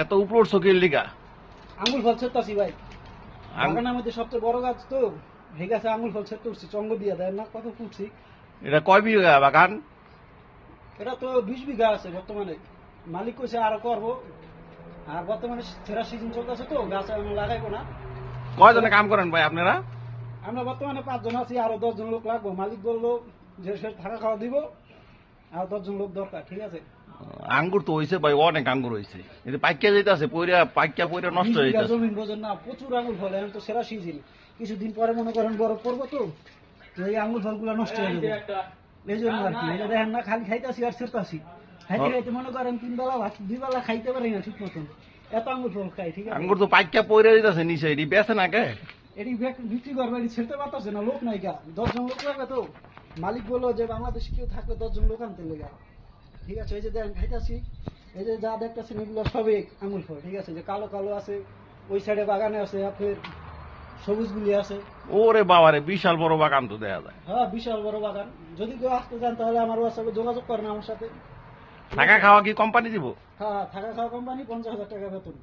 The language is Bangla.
এত উপর চকির লিগা আঙুল ফল ছেড়তাছি ভাই। বাগানের মধ্যে সবচেয়ে বড় গাছ তো, এই গাছে আঙুল ফল ছেড়তে উঠছি, চঙ্গ দিয়ে দেয় না কত ফুটছি। এটা কয় বিঘা বাগান? এটা তো 20 বিঘা আছে বর্তমানে, মালিক কইছে আরো করবো। আর বর্তমানে ছেঁড়া সিজন চলতেছে তো, গাছ আমি লাগাইবো না। কয়জনে কাম করেন ভাই আপনারা? আমরা বর্তমানে 5 জন আছি, আরো 10 জন লোক লাগবো। মালিক বললো যে সে থাকা খাওয়া দিব, আর 10 জন লোক দরকার। ঠিক আছে, আঙ্গুর তো হয়েছে ভাই, অনেক আঙ্গুর হয়েছে, কিন্তু পাইকা যেতেছে পাইকা পইরা নষ্ট 20 হয়ে বিঘা যেতেছে। জমিন বোঝেন না, প্রচুর আঙুল ফল। এখন তো সেরা সিজন, কিছুদিন পরে মনে করেন বরফ পড়বো তো, তো এই আঙুল ফলগুলো নষ্ট হয়ে যাবে। এই জন্য আর কি, এই যে দেখেন না, খালি খাইতেছি আর ছেড়তাছি। খাইতে খাইতে মনে করেন 3 বেলা ভাত 2 বেলা খাইতে পারি না ঠিক মতন, এত আঙুল ফল খাই। ঠিক আছে, আঙ্গুর তো পাইকা পইরা যেতেছে নিচে, এটি বেছে না কে? এটি বিক্রি করবে, এটি ছেড়তে পারতেছে না, লোক নাই গা। 10 জন লোক লাগবে তো, মালিক বললো যে বাংলাদেশে কেউ থাকলে 10 জন লোক আনতে লেগা। ঠিক আছে, এই যে দেখেন খাইতাছি, এই যে যা দেখতেছেন এগুলো সবই আঙুল ফল। ঠিক আছে, যে কালো কালো আছে, ওই সাইডে বাগানে আছে, আপনার সবুজ গুলি আছে। ওরে বাবারে, বিশাল বড় বাগান তো দেখা যায়। হ্যাঁ, বিশাল বড় বাগান। যদি কেউ আসতে চান তাহলে আমার হোয়াটসঅ্যাপে যোগাযোগ করেন আমার সাথে। থাকা খাওয়া কি কোম্পানি দিব? হ্যাঁ, থাকা খাওয়া কোম্পানি, 50,000 টাকা বেতন।